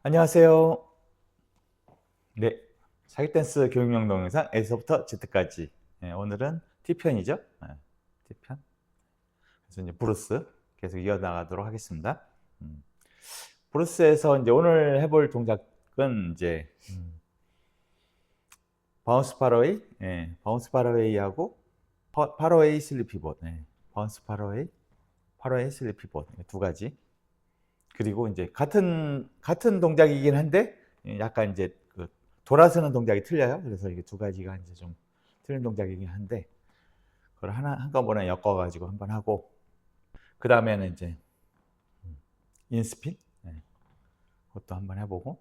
안녕하세요. 네, 사기댄스 교육용 동영상 A서부터 Z까지. 네, 오늘은 T편이죠. 네, T편. 그래서 이제 브루스 계속 이어나가도록 하겠습니다. 브루스에서 이제 오늘 해볼 동작은 이제 바운스 파러웨이, 바운스 파러웨이하고 파러웨이 슬립 피봇, 바운스 파러웨이, 파러웨이 슬립 피봇 두 가지. 그리고 이제 같은 동작이긴 한데 약간 이제 그 돌아서는 동작이 틀려요. 그래서 이게 두 가지가 이제 좀 틀린 동작이긴 한데 그걸 한꺼번에 엮어가지고 한번 하고 그 다음에는 이제 인스핀 그것도 한번 해보고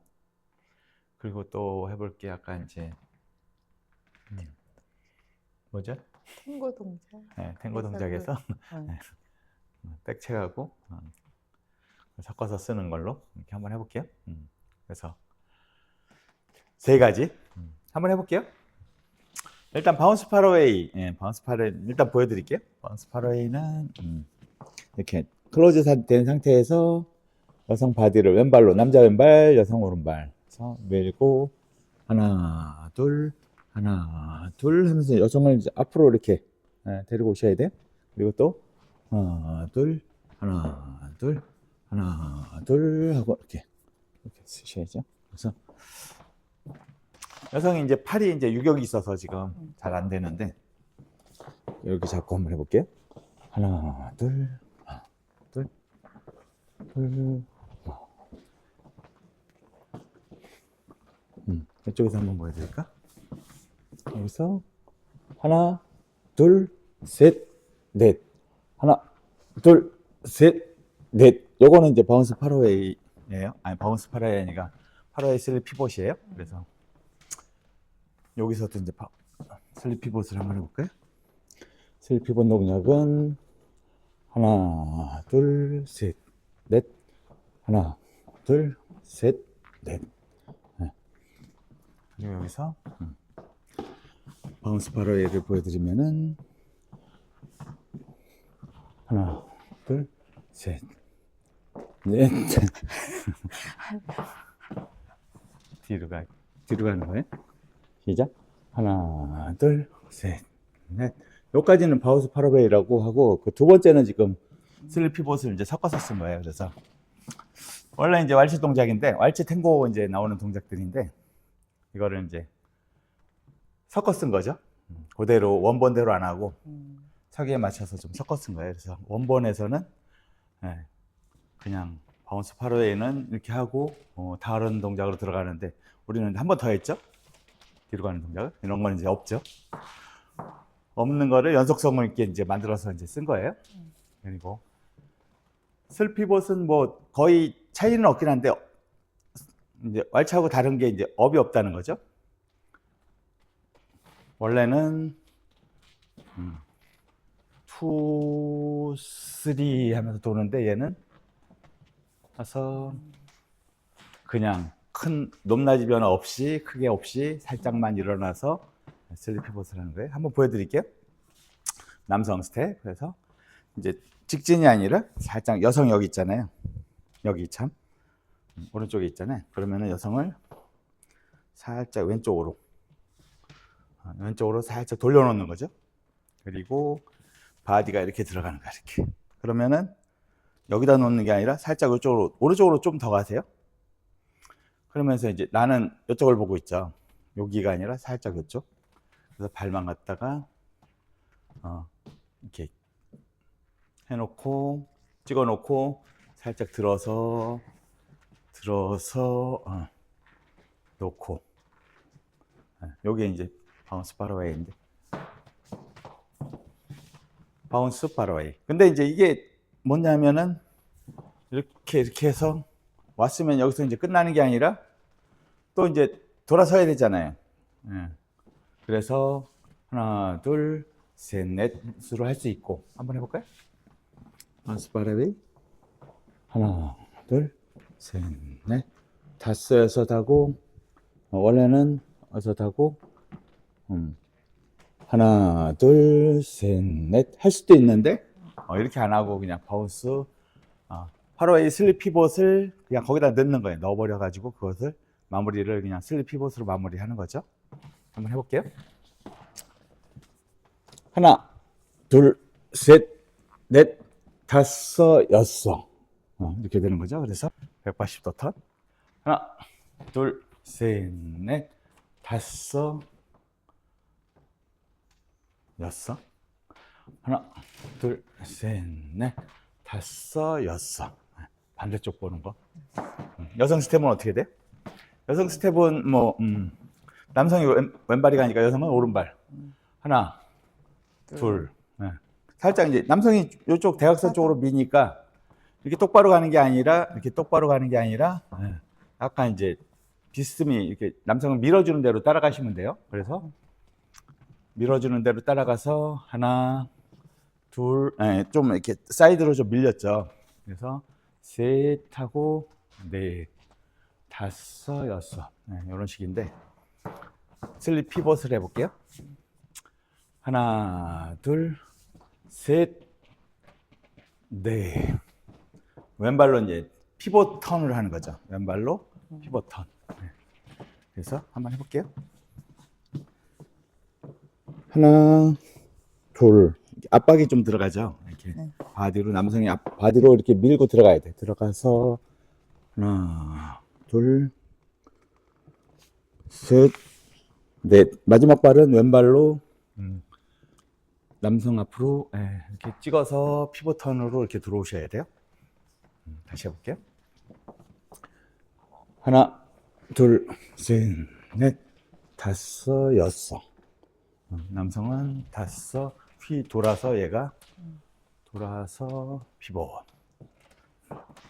그리고 또 해볼 게 약간 이제 뭐죠? 탱고 동작. 네, 탱고 동작에서 백체하고 섞어서 쓰는 걸로 이렇게 한번 해볼게요. 그래서 세 가지 한번 해볼게요. 일단 바운스 파러웨이, 바운스 파러웨이 일단 보여드릴게요. 바운스 파러웨이는 이렇게 클로즈 된 상태에서 여성 바디를 왼발로 남자 왼발, 여성 오른발 그래서 밀고 하나 둘 하면서 여성을 이제 앞으로 이렇게 데리고 오셔야 돼요. 그리고 또 하나 둘 하고 이렇게 쓰셔야죠. 그래서 여성이 이제 팔이 이제 유격이 있어서 지금 잘 안 되는데 이렇게 잡고 한번 해볼게요. 하나, 둘. 이쪽에서 한번 보여드릴까? 여기서 하나, 둘, 셋, 넷. 하나, 둘, 셋, 넷. 요거는 이제 바운스 파러웨이예요. 아니 바운스 파러웨이 아니라 파러웨이 슬립 피봇이에요. 그래서 여기서도 이제 슬립 피봇을 한번 해볼까요? 슬립 피봇 동작은 하나, 둘, 셋, 넷. 하나, 둘, 셋, 넷. 그리고 여기서 바운스 파러웨이를 보여드리면은 하나, 둘, 셋, 넷. 뒤로 가는 거예요. 시작. 하나, 둘, 셋, 넷. 여기까지는 바운스 파러웨이라고 하고 그 두 번째는 지금 슬립 피봇을 이제 섞어서 쓴 거예요. 그래서 원래 이제 왈츠 동작인데 왈츠 탱고 이제 나오는 동작들인데 이거를 이제 섞어 쓴 거죠. 그대로 원본대로 안 하고 서기에 맞춰서 좀 섞어 쓴 거예요. 그래서 원본에서는 그냥 바운스 파러웨이는 이렇게 하고 다른 동작으로 들어가는데 우리는 한 번 더 했죠. 뒤로 가는 동작을 이런 건 이제 없죠. 없는 거를 연속성을 있게 이제 만들어서 이제 쓴 거예요. 그리고 슬피봇은 뭐 거의 차이는 없긴 한데 이제 왈츠하고 다른 게 이제 업이 없다는 거죠. 원래는 2, 3 하면서 도는데 얘는 와서 그냥 큰 높낮이 변화 없이 크게 없이 살짝만 일어나서 슬립 피봇을 하는 거예요. 한번 보여드릴게요. 남성 스텝. 그래서 이제 직진이 아니라 살짝 여성 여기 있잖아요. 여기 참 오른쪽에 있잖아요. 그러면은 여성을 살짝 왼쪽으로 살짝 돌려놓는 거죠. 그리고 바디가 이렇게 들어가는 거야. 이렇게. 그러면은 여기다 놓는 게 아니라 살짝 이쪽으로 오른쪽으로 좀 더 가세요. 그러면서 이제 나는 이쪽을 보고 있죠. 여기가 아니라 살짝 이쪽. 그래서 발만 갖다가 이렇게 해놓고 찍어놓고 살짝 들어서 놓고 요게 이제 바운스 파러웨이인데 바운스 파러웨이. 근데 이제 이게 뭐냐면은 이렇게 해서 왔으면 여기서 이제 끝나는 게 아니라 또 이제 돌아서야 되잖아요. 그래서 하나, 둘, 셋, 넷으로 할 수 있고 한번 해볼까요? 바운스 파러웨이 하나, 둘, 셋, 넷. 다섯, 여섯 하고 원래는 여섯 하고 하나, 둘, 셋, 넷 할 수도 있는데 이렇게 안 하고 그냥 바운스 8호A 슬립 피봇을 그냥 거기다 넣는 거예요. 넣어버려 가지고 그것을 마무리를 그냥 슬립 피봇으로 마무리하는 거죠. 한번 해볼게요. 하나, 둘, 셋, 넷, 다섯, 여섯. 이렇게 되는 거죠. 그래서 180도 턴. 하나, 둘, 셋, 넷, 다섯, 여섯. 하나, 둘, 셋, 넷, 다섯, 여섯. 반대쪽 보는 거. 여성 스텝은 어떻게 돼? 여성 스텝은 뭐 남성이 왼발이 가니까 여성은 오른발. 하나, 둘. 네. 살짝 이제 남성이 이쪽 대각선 쪽으로 미니까 이렇게 똑바로 가는 게 아니라 이렇게 똑바로 가는 게 아니라 약간 이제 비스듬히 이렇게 남성은 밀어주는 대로 따라가시면 돼요. 그래서 밀어주는 대로 따라가서 하나, 둘, 좀 이렇게 사이드로 좀 밀렸죠. 그래서 셋 하고 넷, 다섯, 여섯. 이런 식인데 슬립 피벗을 해볼게요. 하나, 둘, 셋, 넷. 왼발로 이제 피벗 턴을 하는 거죠. 왼발로 피벗 턴. 그래서 한번 해볼게요. 하나, 둘. 압박이 좀 들어가죠. 이렇게 바디로 남성이 바디로 이렇게 밀고 들어가야 돼. 들어가서 하나, 둘, 셋, 넷. 마지막 발은 왼발로 남성 앞으로 이렇게 찍어서 피벗 턴으로 이렇게 들어오셔야 돼요. 다시 해볼게요. 하나, 둘, 셋, 넷, 다섯, 여섯. 남성은 다섯, 휘 돌아서 얘가 돌아서 피벗.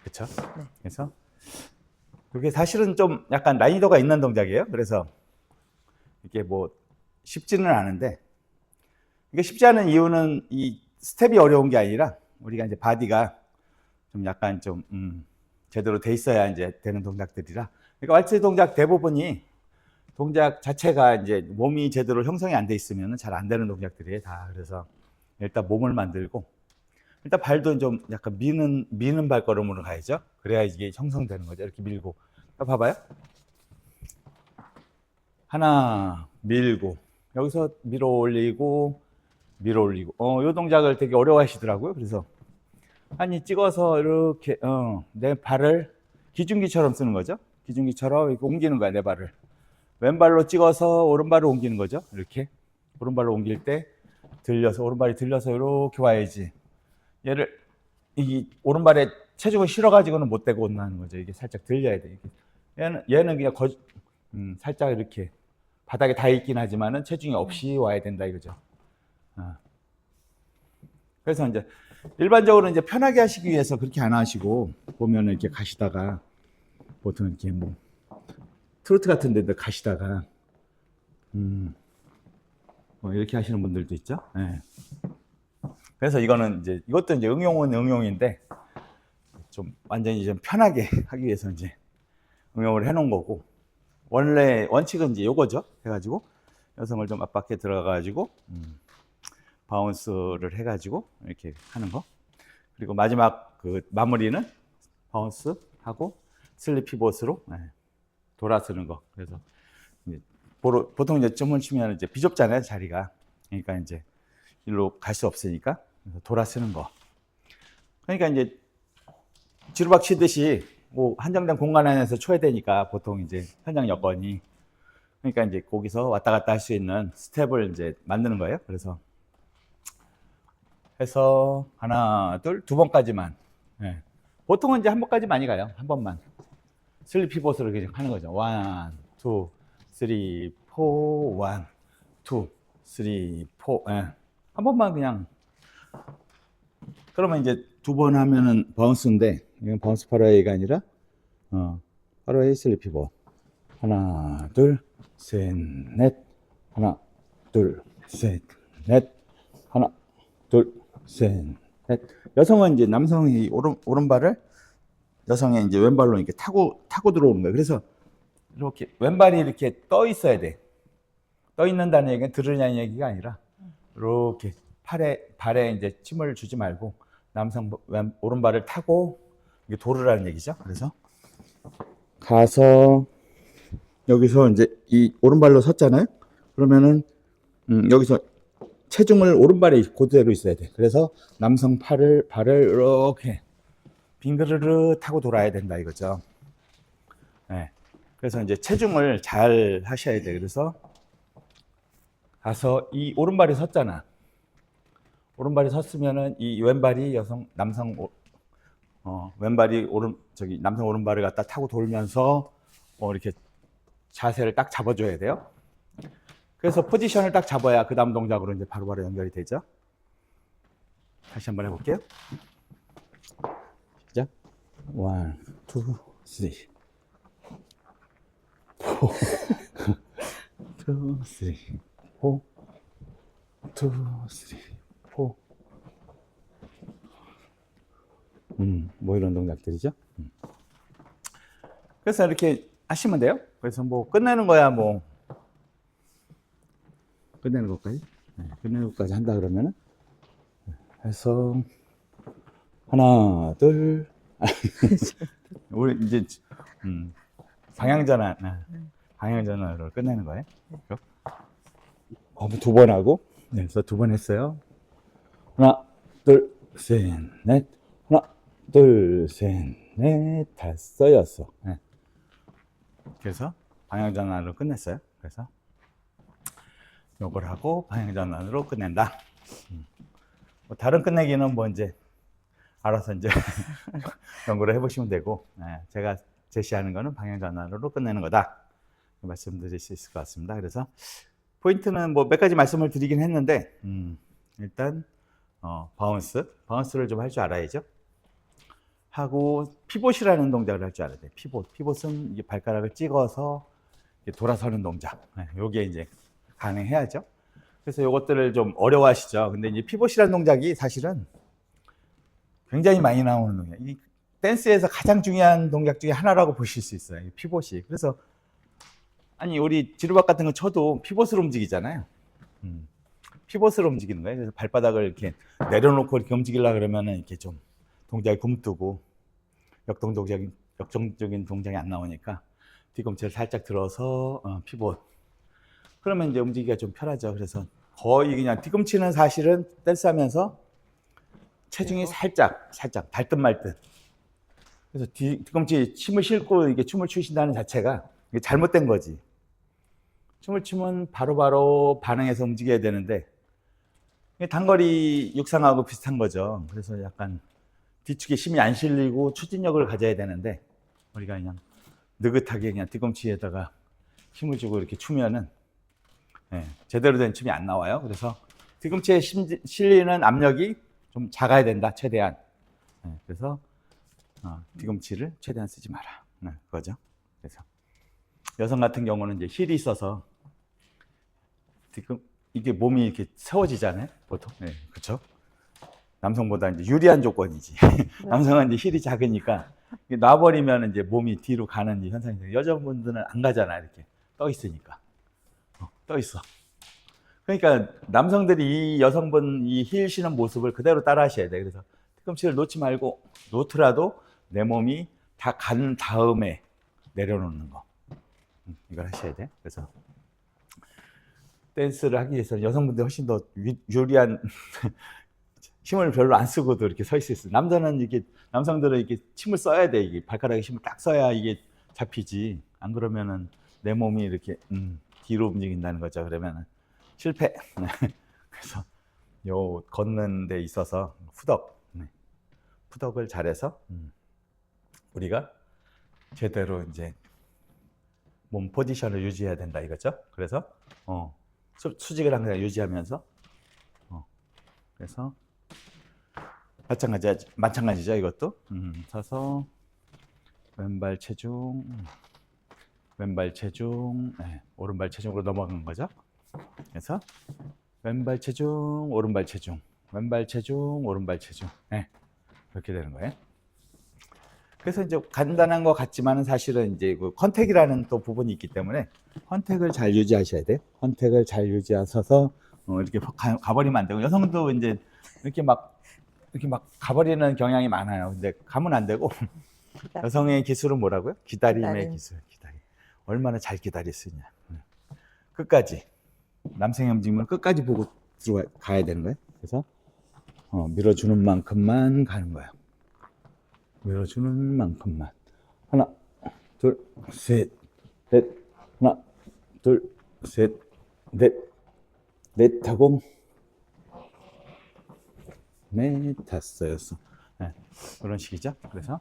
그렇죠? 네. 그래서 그게 사실은 좀 약간 난이도가 있는 동작이에요. 그래서 이게 뭐 쉽지는 않은데 이게 쉽지 않은 이유는 이 스텝이 어려운 게 아니라 우리가 이제 바디가 좀 약간 좀 제대로 돼 있어야 이제 되는 동작들이라. 그러니까 왈츠 동작 대부분이 동작 자체가 이제 몸이 제대로 형성이 안 돼 있으면 잘 안 되는 동작들이에요, 다. 그래서 일단 몸을 만들고, 일단 발도 좀 약간 미는 발걸음으로 가야죠. 그래야 이게 형성되는 거죠. 이렇게 밀고. 봐봐요. 하나, 밀고. 여기서 밀어 올리고, 밀어 올리고. 이 동작을 되게 어려워 하시더라고요. 그래서, 아니, 찍어서 이렇게, 내 발을 기중기처럼 쓰는 거죠. 기중기처럼 이렇게 옮기는 거야, 내 발을. 왼발로 찍어서 오른발로 옮기는 거죠. 이렇게 오른발로 옮길 때 들려서 오른발이 들려서 이렇게 와야지. 얘를 이 오른발에 체중을 실어가지고는 못 대고 온다는 거죠. 이게 살짝 들려야 돼. 얘는 그냥 살짝 이렇게 바닥에 닿아 있긴 하지만은 체중이 없이 와야 된다 이거죠. 그래서 이제 일반적으로 이제 편하게 하시기 위해서 그렇게 안 하시고 보면은 이렇게 가시다가 보통 이렇게 뭐 트로트 같은 데도 가시다가 뭐 이렇게 하시는 분들도 있죠. 네. 그래서 이거는 이제 이것도 이제 응용은 응용인데 좀 완전히 좀 편하게 하기 위해서 이제 응용을 해놓은 거고, 원래 원칙은 이제 요거죠. 해가지고 여성을 좀 압박해 들어가가지고 바운스를 해가지고 이렇게 하는 거. 그리고 마지막 그 마무리는 바운스 하고 슬립 피봇으로 돌아서는 거. 그래서 이제 보통 이제 점을 치면 이제 비좁잖아요, 자리가. 그러니까 이제 일로 갈 수 없으니까 그래서 돌아서는 거. 그러니까 이제 지루박 치듯이 뭐 한정된 공간 안에서 쳐야 되니까 보통 이제 현장 여건이, 그러니까 이제 거기서 왔다 갔다 할 수 있는 스텝을 이제 만드는 거예요. 그래서 해서 하나, 둘, 두 번까지만. 보통은 이제 한 번까지 많이 가요. 한 번만. 슬립 피봇으로 그냥 하는 거죠. 1, 2, 3, 4, 1, 2, 3, 4. 한 번만 그냥. 그러면 이제 두 번 하면은 바운스인데, 이건 바운스 8호A가 아니라, 8호A 슬립 피봇. 하나, 둘, 셋, 넷. 하나, 둘, 셋, 넷. 하나, 둘, 셋, 넷. 여성은 이제 남성이 오른발을 여성의 이제 왼발로 이렇게 타고 들어오는 거예요. 그래서 이렇게 왼발이 이렇게 떠 있어야 돼. 떠 있는다는 얘기는 들으냐는 얘기가 아니라 이렇게 발에 이제 침을 주지 말고 남성 오른발을 타고 이게 도르라는 얘기죠. 그래서 가서 여기서 이제 이 오른발로 섰잖아요. 그러면은 여기서 체중을 오른발에 그대로 있어야 돼. 그래서 남성 발을 이렇게 빙그르르 타고 돌아야 된다 이거죠. 네. 그래서 이제 체중을 잘 하셔야 돼. 그래서 가서 이 오른발이 섰잖아. 오른발이 섰으면은 이 왼발이 남성 왼발이 남성 오른발을 갖다 타고 돌면서 이렇게 자세를 딱 잡아줘야 돼요. 그래서 포지션을 딱 잡아야 그 다음 동작으로 이제 바로바로 연결이 되죠. 다시 한번 해볼게요. 시작. 1, 2, 3, 4, 2, 3, 4, 2, 3, 4. 뭐 이런 동작들이죠. 그래서 이렇게 하시면 돼요. 그래서 뭐 끝내는 거야, 뭐. 끝내는 것까지. 네, 끝내는 것까지 한다 그러면은. 해서, 하나, 둘. 우리 이제, 방향전환으로 끝내는 거예요. 두 번 하고, 네, 그래서 두 번 했어요. 하나, 둘, 셋, 넷. 하나, 둘, 셋, 넷, 다섯, 여섯. 네. 그래서 방향전환으로 끝냈어요. 그래서 요걸 하고 방향전환으로 끝낸다. 뭐 다른 끝내기는 뭐 이제 알아서 이제 연구를 해보시면 되고, 네, 제가 제시하는 거는 방향전환으로 끝내는 거다 말씀드릴 수 있을 것 같습니다. 그래서 포인트는 뭐 몇 가지 말씀을 드리긴 했는데, 일단 바운스를 좀 할 줄 알아야죠. 하고 피봇이라는 동작을 할 줄 알아야 돼. 피봇은 이게 발가락을 찍어서 돌아서는 동작. 요게 이제 가능해야죠. 그래서 요것들을 좀 어려워하시죠. 근데 이제 피봇이라는 동작이 사실은 굉장히 많이 나오는 동작. 이 댄스에서 가장 중요한 동작 중에 하나라고 보실 수 있어요. 피봇이. 그래서 아니 우리 지루박 같은 거 쳐도 피봇으로 움직이잖아요. 피봇으로 움직이는 거예요. 그래서 발바닥을 이렇게 내려놓고 이렇게 움직이려고 그러면은 이렇게 좀 동작이 굼뜨고 역동적인 동작이 안 나오니까 뒤꿈치를 살짝 들어서 피봇. 그러면 이제 움직이기가 좀 편하죠. 그래서 거의 그냥 뒤꿈치는 사실은 댄스하면서 체중이 살짝 닿든 말든. 그래서 뒤꿈치 침을 싣고 이게 춤을 추신다는 자체가 이게 잘못된 거지. 춤을 추면 바로바로 반응해서 움직여야 되는데 단거리 육상하고 비슷한 거죠. 그래서 약간 뒤축에 힘이 안 실리고 추진력을 가져야 되는데 우리가 그냥 느긋하게 그냥 뒤꿈치에다가 힘을 주고 이렇게 추면은 제대로 된 춤이 안 나와요. 그래서 뒤꿈치에 실리는 압력이 좀 작아야 된다, 최대한. 그래서 뒤꿈치를 최대한 쓰지 마라. 그거죠. 그래서 여성 같은 경우는 이제 힐이 있어서 이게 몸이 이렇게 세워지잖아요, 보통. 그렇죠. 남성보다 이제 유리한 조건이지. 남성은 이제 힐이 작으니까 놔버리면 이제 몸이 뒤로 가는 현상이 돼요. 여자분들은 안 가잖아, 이렇게 떠 있으니까. 떠 있어. 그러니까 남성들이 이 여성분 이 힐 신은 모습을 그대로 따라 하셔야 돼. 그래서 뒤꿈치를 놓지 말고 놓더라도 내 몸이 다 간 다음에 내려놓는 거. 이걸 하셔야 돼. 그래서 댄스를 하기 위해서는 여성분들이 훨씬 더 유리한 힘을 별로 안 쓰고도 이렇게 서 있을 수 있어요. 남성들은 이렇게 힘을 써야 돼. 이게 발가락에 힘을 딱 써야 이게 잡히지. 안 그러면은 내 몸이 이렇게 뒤로 움직인다는 거죠. 그러면은 실패. 그래서 요 걷는 데 있어서 푸덕을 잘해서 우리가 제대로 이제 몸 포지션을 유지해야 된다 이거죠. 그래서 수직을 항상 유지하면서 그래서 마찬가지죠. 이것도 서서 왼발 체중, 오른발 체중으로 넘어간 거죠. 그래서 왼발 체중, 오른발 체중, 왼발 체중, 오른발 체중. 그렇게 되는 거예요. 그래서 이제 간단한 것 같지만은 사실은 이제 그 컨택이라는 또 부분이 있기 때문에 컨택을 잘 유지하셔야 돼요. 컨택을 잘 유지하셔서 이렇게 가버리면 안 되고, 여성도 이제 이렇게 막 이렇게 막 가버리는 경향이 많아요. 근데 가면 안 되고 여성의 기술은 뭐라고요? 기다림의 기술. 기다림. 얼마나 잘 기다릴 수 있냐. 끝까지. 남성의 움직임을 끝까지 보고 가야 되는 거예요. 그래서 밀어주는 만큼만 가는 거예요. 밀어주는 만큼만. 하나, 둘, 셋, 넷. 하나, 둘, 셋, 넷. 넷 하고 넷, 다섯, 여섯. 네, 그런 식이죠. 그래서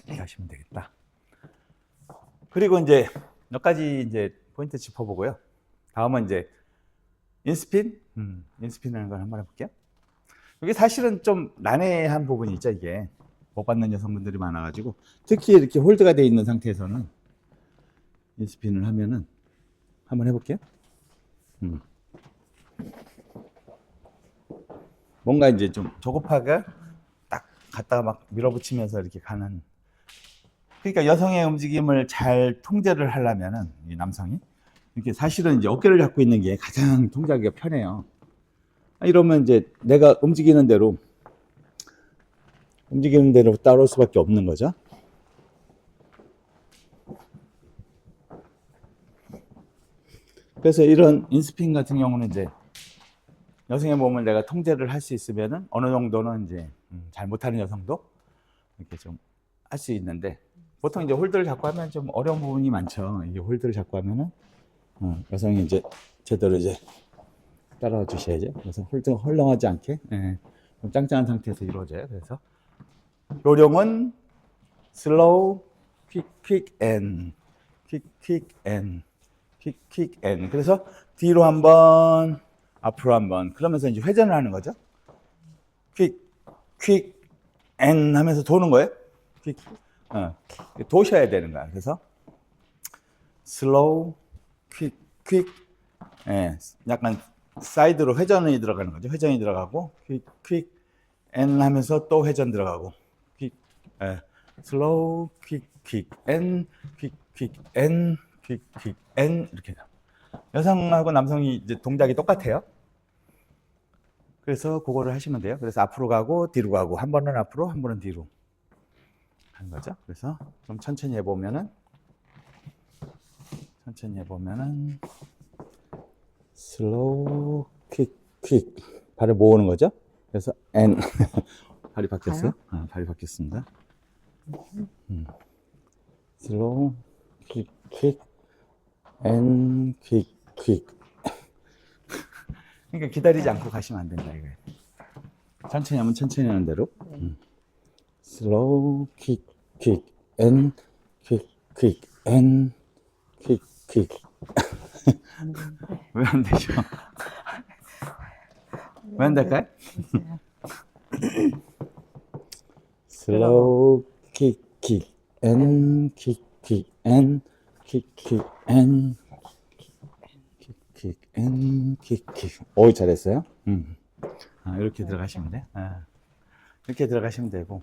이렇게 하시면 되겠다. 그리고 이제 몇 가지 이제 포인트 짚어보고요. 다음은 이제 인스핀, 인스핀이라는 걸 한번 해볼게요. 이게 사실은 좀 난해한 부분이 있죠. 이게 못 받는 여성분들이 많아가지고 특히 이렇게 홀드가 되어 있는 상태에서는 인스핀을 하면은 한번 해볼게요. 뭔가 이제 좀 조급하게 딱 갖다가 막 밀어붙이면서 이렇게 가는. 그러니까 여성의 움직임을 잘 통제를 하려면은 이 남성이 이렇게 사실은 이제 어깨를 잡고 있는 게 가장 통제하기가 편해요. 이러면 이제 내가 움직이는 대로 따라올 수밖에 없는 거죠. 그래서 이런 인스핀 같은 경우는 이제 여성의 몸을 내가 통제를 할 수 있으면은 어느 정도는 이제 잘 못하는 여성도 이렇게 좀 할 수 있는데 보통 이제 홀드를 잡고 하면 좀 어려운 부분이 많죠. 이게 홀드를 잡고 하면은 여성이 이제 제대로 이제 따라와 주셔야죠. 그래서 홀드 헐렁하지 않게 좀 짱짱한 상태에서 이루어져요. 그래서 요령은 슬로우, 퀵 앤, 퀵 앤, 퀵 앤. 그래서 뒤로 한번, 앞으로 한번. 그러면서 이제 회전을 하는 거죠. 퀵 앤 하면서 도는 거예요. 도셔야 되는 거야. 그래서 슬로우, 퀵, 약간 사이드로 회전이 들어가는 거죠. 회전이 들어가고 퀵 앤 하면서 또 회전 들어가고 슬로우, 퀵 앤, 퀵 앤, 퀵 앤 이렇게. 여성하고 남성이 이제 동작이 똑같아요. 그래서 그거를 하시면 돼요. 그래서 앞으로 가고 뒤로 가고 한 번은 앞으로 한 번은 뒤로 하는 거죠. 그래서 좀 천천히 해보면은 슬로우, 퀵 발을 모으는 거죠. 그래서 앤 발이 바뀌었어요. 발이 바뀌었습니다. 슬로우, 퀵 앤, 퀵. 그러니까 기다리지 않고 가시면 안 된다 이거예요. 천천히 하면 천천히 하는 대로. 슬로우, 퀵 앤, 퀵 앤, 퀵. 왜 안 되죠? 왜 안 될까요? 슬로우, 퀵 앤, 퀵 앤, 퀵 앤, 오, 잘했어요. 이렇게 들어가시면 돼. 이렇게 들어가시면 되고.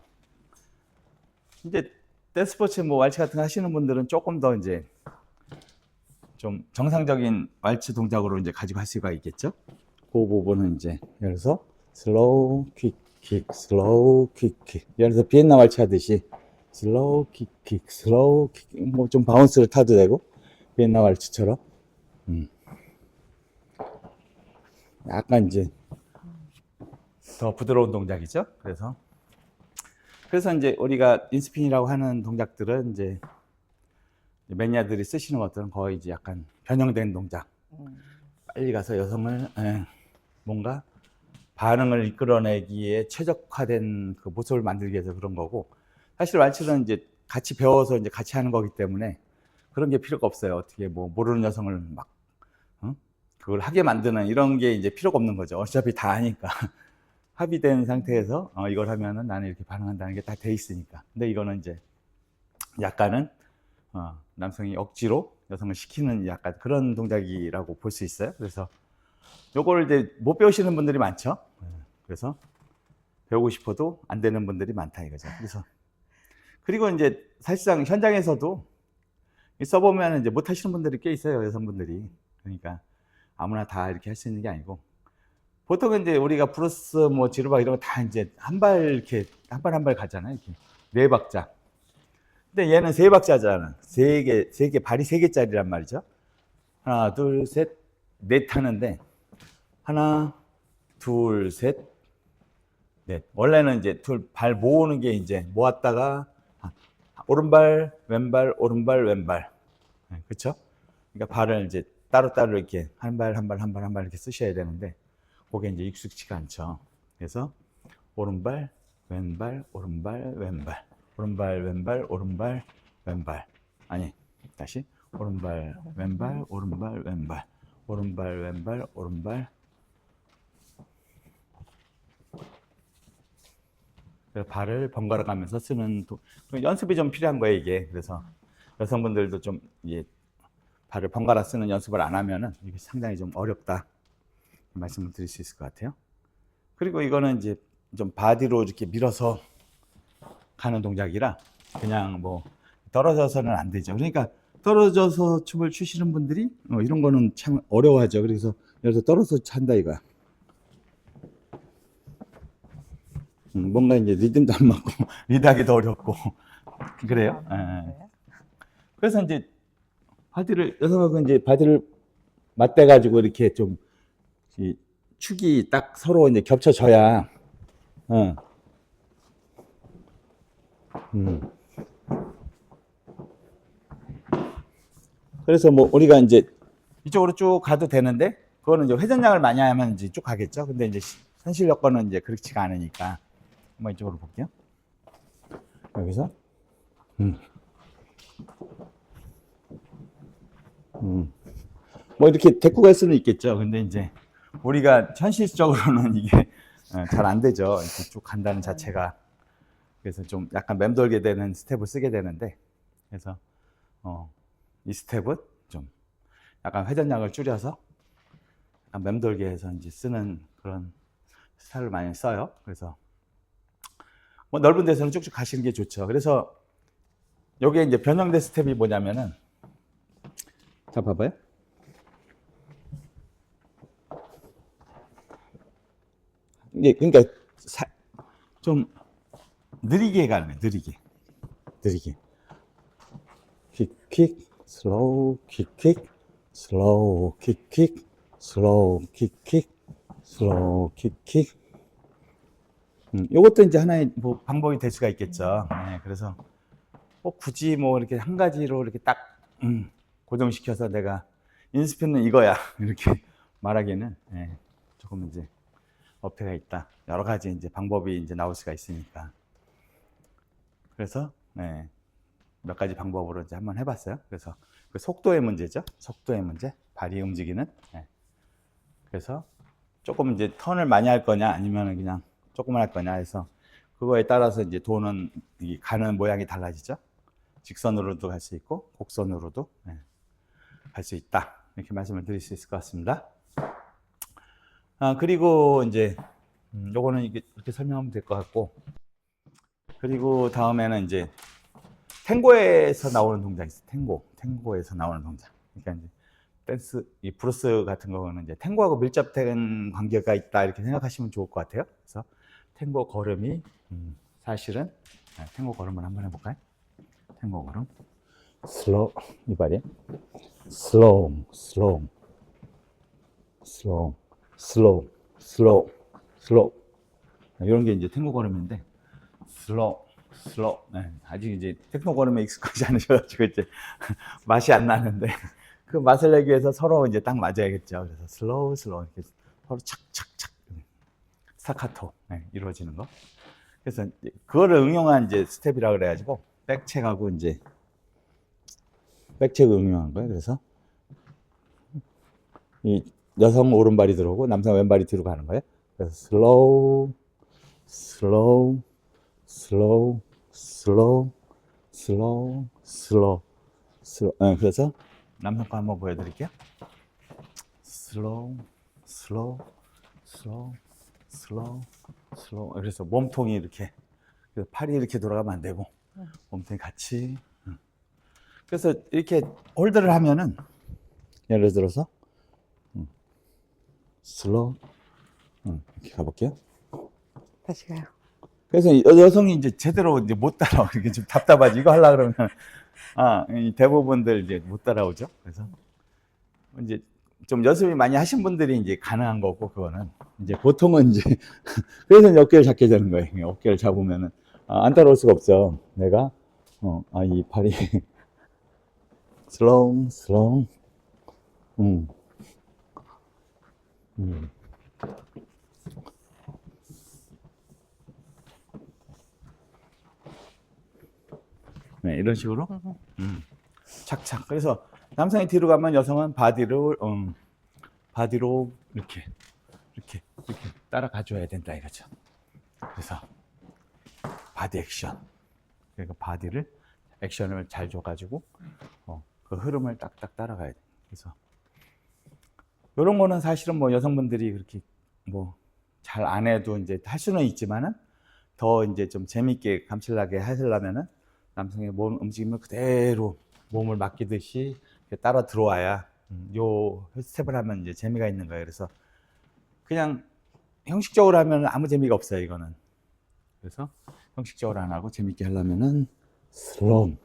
이제 댄스포츠 뭐 왈츠 같은 거 하시는 분들은 조금 더 이제 좀 정상적인 왈츠 동작으로 이제 가지고 할 수가 있겠죠. 그 부분은 이제 예를 들어서 슬로우 퀵 슬로우 퀵 예를 들어서 비엔나 왈츠 하듯이 슬로우 퀵 슬로우 퀵 뭐 좀 바운스를 타도 되고 비엔나 왈츠처럼 약간 이제 더 부드러운 동작이죠. 그래서 이제 우리가 인스핀이라고 하는 동작들은 이제 매니아들이 쓰시는 것들은 거의 이제 약간 변형된 동작. 빨리 가서 여성을 뭔가 반응을 이끌어내기에 최적화된 그 모습을 만들기 위해서 그런 거고, 사실 왈츠는 이제 같이 배워서 이제 같이 하는 거기 때문에 그런 게 필요가 없어요. 어떻게 뭐 모르는 여성을 막 그걸 하게 만드는 이런 게 이제 필요가 없는 거죠. 어차피 다 아니까. 합의된 상태에서 이걸 하면은 나는 이렇게 반응한다는 게 다 돼 있으니까. 근데 이거는 이제 약간은 남성이 억지로 여성을 시키는 약간 그런 동작이라고 볼 수 있어요. 그래서 요거를 이제 못 배우시는 분들이 많죠. 그래서 배우고 싶어도 안 되는 분들이 많다 이거죠. 그리고 이제 사실상 현장에서도 써보면 이제 못 하시는 분들이 꽤 있어요. 여성분들이. 그러니까 아무나 다 이렇게 할 수 있는 게 아니고 보통은 이제 우리가 브루스 뭐 지루박 이런 거 다 이제 한 발 이렇게 한 발 가잖아요. 이렇게 네 박자. 근데 얘는 세 박자잖아. 세 개, 발이 세 개짜리란 말이죠. 하나, 둘, 셋, 넷 하는데, 하나, 둘, 셋, 넷. 원래는 이제 발 모으는 게 이제 모았다가, 오른발, 왼발, 오른발, 왼발. 그쵸? 그러니까 발을 이제 따로따로 이렇게 한 발, 한 발, 한 발, 한 발 이렇게 쓰셔야 되는데, 그게 이제 익숙치가 않죠. 그래서, 오른발, 왼발, 오른발, 왼발. 오른발, 왼발, 오른발, 왼발. 아니, 다시. 오른발, 왼발, 오른발, 왼발. 오른발, 왼발, 오른발. 발을 번갈아 가면서 쓰는 연습이 좀 필요한 거예요, 이게. 그래서 여성분들도 좀 발을 번갈아 쓰는 연습을 안 하면은 이게 상당히 좀 어렵다. 말씀을 드릴 수 있을 것 같아요. 그리고 이거는 이제 좀 바디로 이렇게 밀어서 가는 동작이라 그냥 뭐 떨어져서는 안 되죠. 그러니까 떨어져서 춤을 추시는 분들이 이런 거는 참 어려워하죠. 그래서 여기서 떨어져서 찬다 이거야. 뭔가 이제 리듬도 안 맞고 리드하기도 어렵고 그래요. 그래서 이제 여성하고 이제 바디를 맞대 가지고 이렇게 좀 축이 딱 서로 이제 겹쳐져야. 그래서 뭐 우리가 이제 이쪽으로 쭉 가도 되는데 그거는 이제 회전량을 많이 하면 이제 쭉 가겠죠. 근데 이제 현실 여건은 이제 그렇지가 않으니까 한번 이쪽으로 볼게요. 여기서 뭐 이렇게 데리고 갈 수는 있겠죠. 근데 이제 우리가 현실적으로는 이게 잘 안 되죠. 이렇게 쭉 간다는 자체가. 그래서 좀 약간 맴돌게 되는 스텝을 쓰게 되는데, 그래서 이 스텝은 좀 약간 회전량을 줄여서 약간 맴돌게 해서 이제 쓰는 그런 스타일을 많이 써요. 그래서 뭐 넓은 데서는 쭉쭉 가시는 게 좋죠. 그래서 여기에 이제 변형된 스텝이 뭐냐면은, 자 봐봐요. 이게 그러니까 좀 느리게 가는 거예요. 느리게. 킥, 슬로우, 킥, 슬로우, 킥, 슬로우, 킥, 슬로우, 킥. 요것도 이제 하나의 뭐 방법이 될 수가 있겠죠. 네, 그래서 굳이 뭐 이렇게 한 가지로 이렇게 딱 고정시켜서 내가 인스피는 이거야 이렇게 말하기는 조금 이제 어폐가 있다. 여러 가지 이제 방법이 이제 나올 수가 있으니까. 그래서 몇 가지 방법으로 이제 한번 해봤어요. 그래서 그 속도의 문제죠. 속도의 문제, 발이 움직이는. 그래서 조금 이제 턴을 많이 할 거냐, 아니면 그냥 조금만 할 거냐 해서 그거에 따라서 이제 도는 가는 모양이 달라지죠. 직선으로도 갈 수 있고 곡선으로도 갈 수 있다. 이렇게 말씀을 드릴 수 있을 것 같습니다. 그리고 이제 요거는 이렇게 설명하면 될 것 같고, 그리고 다음에는 이제 탱고에서 나오는 동작이 있어요. 탱고에서 나오는 동작. 그러니까 이제 댄스, 이 브루스 같은 경우는 이제 탱고하고 밀접된 관계가 있다 이렇게 생각하시면 좋을 것 같아요. 그래서 탱고 걸음이 사실은 탱고 걸음을 한번 해볼까요? 탱고 걸음. 슬로우, 이 발이 슬로우, 슬로우, 슬로우, 슬로우, 슬로우, 슬로우. 이런 게 이제 탱고 걸음인데, 슬로우, 슬로우. 아직 이제 탱고 걸음에 익숙하지 않으셔가지고 이제 맛이 안 나는데 그 맛을 내기 위해서 서로 이제 딱 맞아야겠죠. 그래서 슬로우, 슬로우 이렇게 서로 착착착 스타카토 이루어지는 거. 그래서 이제 그거를 응용한 이제 스텝이라 그래가지고 백책하고 이제 백책을 응용한 거예요. 그래서 이 여성 오른발이 들어오고 남성 왼발이 뒤로 가는 거예요. 그래서 슬로우, 슬로우, 슬로우, 슬로우, 슬로우, 슬로우, 슬로우. 그래서 남성 거 한번 보여드릴게요. 슬로우, 슬로우, 슬로우, 슬로우, 슬로우. 그래서 몸통이 이렇게, 그래서 팔이 이렇게 돌아가면 안 되고 몸통이 같이. 그래서 이렇게 홀드를 하면은 예를 들어서 슬로우, 이렇게 가볼게요. 다시 가요. 그래서 여성이 이제 제대로 이제 못 따라오. 이게 좀 답답하지. 이거 하려고 그러면, 이 대부분들 이제 못 따라오죠. 그래서 이제 좀 연습이 많이 하신 분들이 이제 가능한 거고, 그거는. 이제 보통은 이제, 그래서 어깨를 잡게 되는 거예요. 어깨를 잡으면은, 안 따라올 수가 없죠. 내가, 이 팔이, 슬롱, 음. 네, 이런 식으로. 착착. 그래서 남성이 뒤로 가면 여성은 바디로 이렇게 따라가 줘야 된다 이거죠. 그래서 바디 액션. 그러니까 바디를 액션을 잘 줘가지고 그 흐름을 딱딱 따라가야 돼. 그래서 이런 거는 사실은 뭐 여성분들이 그렇게 뭐 잘 안 해도 이제 할 수는 있지만은 더 이제 좀 재밌게 감칠나게 하시려면은 남성의 몸 움직임을 그대로 몸을 맡기듯이 따라 들어와야 요 스텝을 하면 이제 재미가 있는 거예요. 그래서 그냥 형식적으로 하면 아무 재미가 없어요, 이거는. 그래서 형식적으로 안 하고 재밌게 하려면은 슬로우.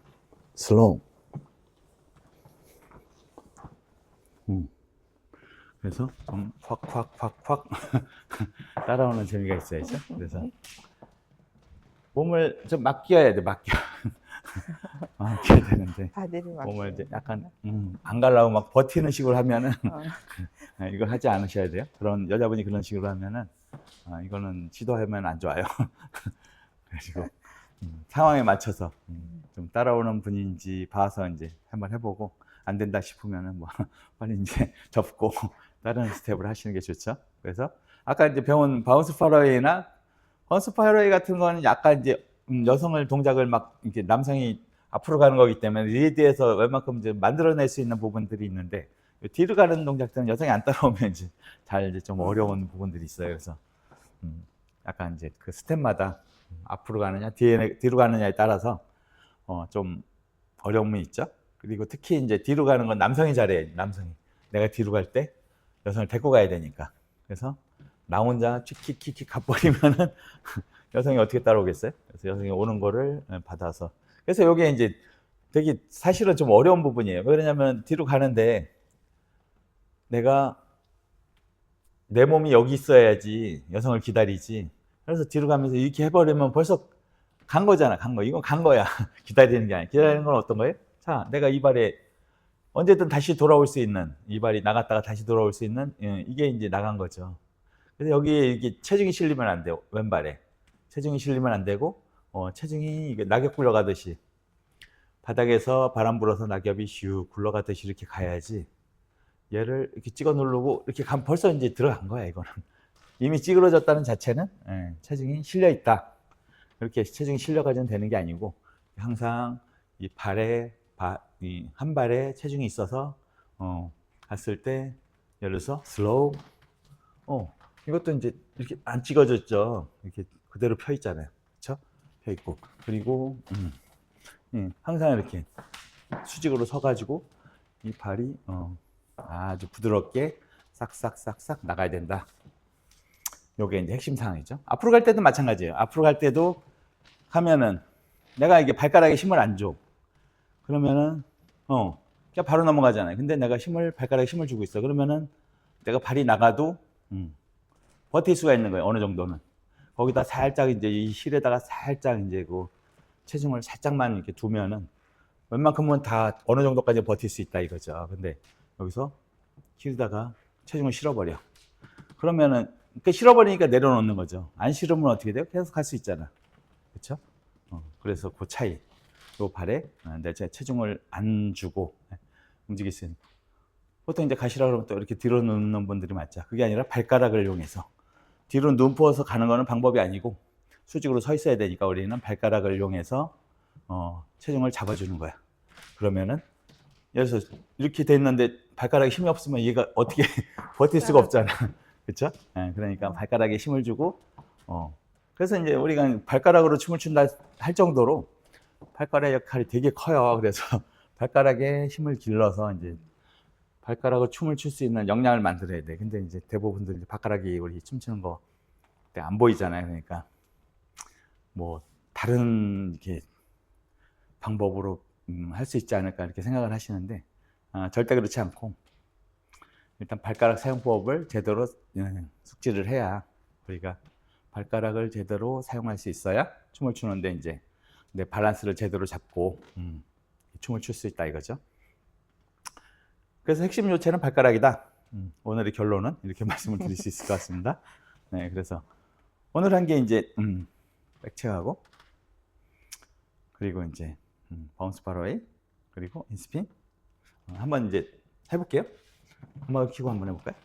그래서 좀 확 따라오는 재미가 있어야죠. 그래서 몸을 좀 맡겨야 돼, 맡겨야 되는데 바디를 막. 몸을 이제 약간 안 가려고 막 버티는 식으로 하면은 이거 하지 않으셔야 돼요. 그런 여자분이 그런 식으로 하면은 이거는 시도하면 안 좋아요. 그래가지고 상황에 맞춰서 좀 따라오는 분인지 봐서 이제 한번 해보고 안 된다 싶으면은 뭐 빨리 이제 접고 다른 스텝을 하시는 게 좋죠. 그래서 아까 이제 배운 바운스 파러웨이나 바운스 파러웨이 같은 거는 약간 이제 여성을 동작을 막 이렇게 남성이 앞으로 가는 거기 때문에 리드에서 웬만큼 이제 만들어낼 수 있는 부분들이 있는데 뒤로 가는 동작들은 여성이 안 따라오면 이제 잘 이제 좀 어려운 부분들이 있어요. 그래서 약간 이제 그 스텝마다 앞으로 가느냐 뒤로 가느냐에 따라서 좀 어려움이 있죠. 그리고 특히 이제 뒤로 가는 건 남성이 잘해요. 남성이 내가 뒤로 갈 때 여성을 데리고 가야 되니까. 그래서 나 혼자 킥킥킥킥 가버리면은 여성이 어떻게 따라오겠어요? 그래서 여성이 오는 거를 받아서. 그래서 이게 이제 되게 사실은 좀 어려운 부분이에요. 왜 그러냐면 뒤로 가는데 내가 내 몸이 여기 있어야지 여성을 기다리지. 그래서 뒤로 가면서 이렇게 해버리면 벌써 간 거잖아, 간 거. 이건 간 거야. 기다리는 게 아니야. 기다리는 건 어떤 거예요? 자, 내가 이 발에 언제든 다시 돌아올 수 있는, 이 발이 나갔다가 다시 돌아올 수 있는, 이게 이제 나간 거죠. 그래서 여기에 이게 체중이 실리면 안 돼요, 왼발에. 체중이 실리면 안 되고, 체중이 이게 낙엽 굴러가듯이 바닥에서 바람 불어서 낙엽이 슉 굴러가듯이 이렇게 가야지. 얘를 이렇게 찍어 누르고 이렇게 가면 벌써 이제 들어간 거야, 이거는. 이미 찌그러졌다는 자체는 체중이 실려 있다. 그렇게 체중이 실려가지고 되는 게 아니고 항상 이 발에 이 한 발에 체중이 있어서 갔을 때 예를 들어서 슬로우 이것도 이제 이렇게 안 찍어졌죠. 이렇게 그대로 펴 있잖아요. 그렇죠? 펴 있고 그리고 항상 이렇게 수직으로 서 가지고 이 발이 아주 부드럽게 싹싹싹싹 나가야 된다. 요게 이제 핵심 사항이죠. 앞으로 갈 때도 마찬가지예요. 앞으로 갈 때도 하면은 내가 이게 발가락에 힘을 안 줘. 그러면은 그냥 바로 넘어가잖아요. 근데 내가 발가락에 힘을 주고 있어. 그러면은 내가 발이 나가도 버틸 수가 있는 거예요. 어느 정도는. 거기다 살짝 이제 이 힐에다가 살짝 이제 그 체중을 살짝만 이렇게 두면은 웬만큼은 다 어느 정도까지 버틸 수 있다 이거죠. 근데 여기서 힐에다가 체중을 실어버려. 그러면은 실어버리니까 내려놓는 거죠. 안 실으면 어떻게 돼요? 계속 갈 수 있잖아. 그렇죠? 그래서 그 차이. 요 발에 내 체중을 안 주고 움직일 수 있는. 보통 이제 가시라 그러면 또 이렇게 뒤로 눕는 분들이 많죠. 그게 아니라 발가락을 이용해서 뒤로 눕혀서 가는 거는 방법이 아니고 수직으로 서 있어야 되니까 우리는 발가락을 이용해서 체중을 잡아주는 거야. 그러면은 예를 들어서 이렇게 돼 있는데 발가락에 힘이 없으면 얘가 어떻게 버틸 수가 없잖아. 그렇죠? 그러니까 발가락에 힘을 주고 그래서 이제 우리가 발가락으로 춤을 춘다 할 정도로 발가락 역할이 되게 커요. 그래서 발가락에 힘을 길러서 이제 발가락을 춤을 출 수 있는 역량을 만들어야 돼. 근데 이제 대부분들 이제 발가락이 우리 춤추는 거 안 보이잖아요. 그러니까 뭐 다른 이렇게 방법으로 할 수 있지 않을까 이렇게 생각을 하시는데 절대 그렇지 않고 일단 발가락 사용법을 제대로 숙지를 해야 우리가 발가락을 제대로 사용할 수 있어야 춤을 추는데 이제 내 밸런스를 제대로 잡고 춤을 출 수 있다 이거죠. 그래서 핵심 요체는 발가락이다. 오늘의 결론은 이렇게 말씀을 드릴 수 있을 것 같습니다. 네, 그래서 오늘 한 게 이제 백체하고 그리고 이제 바운스 파러웨이 그리고 인스핀 한번 이제 해볼게요. 음악을 켜고 한번 해볼까요?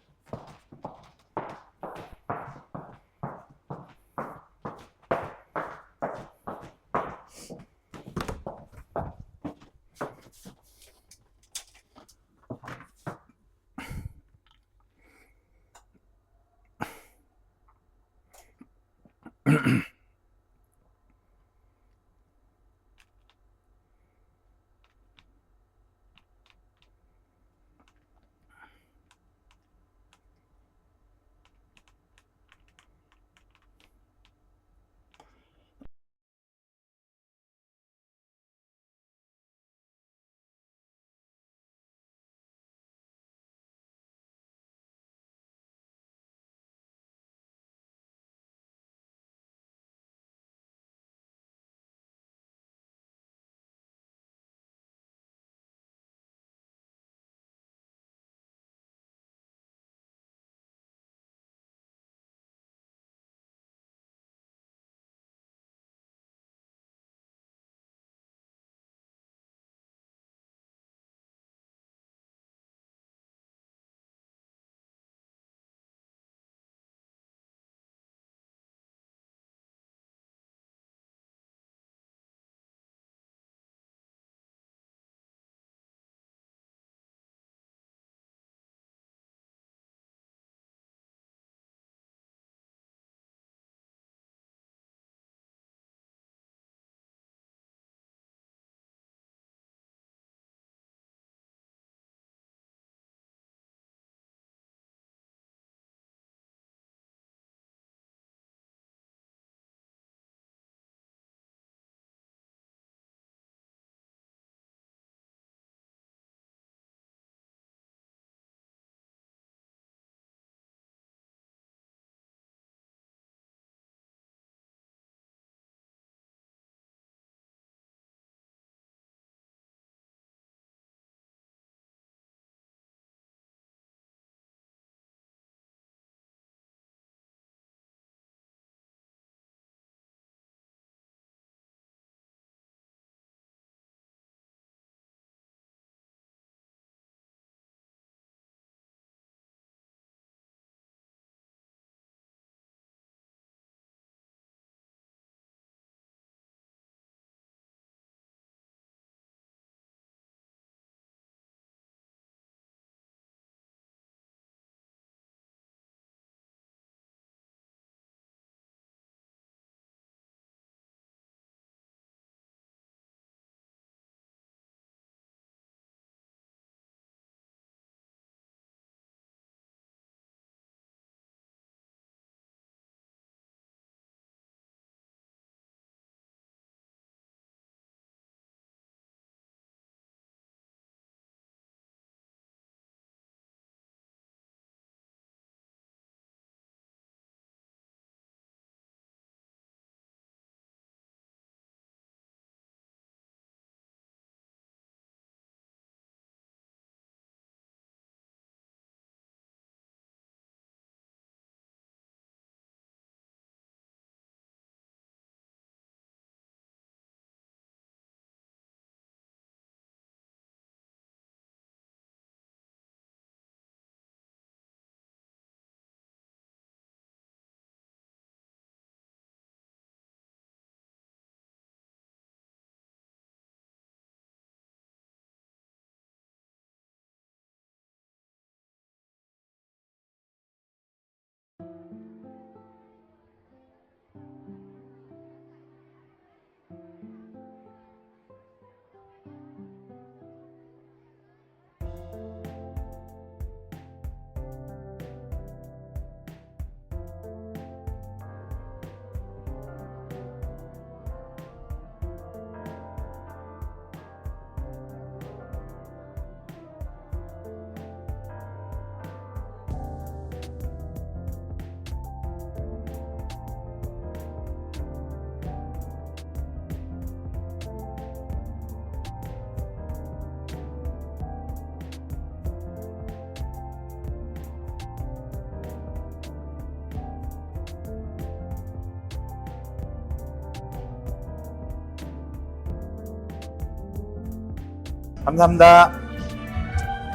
감사합니다.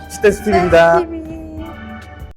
스테스 TV입니다. TV.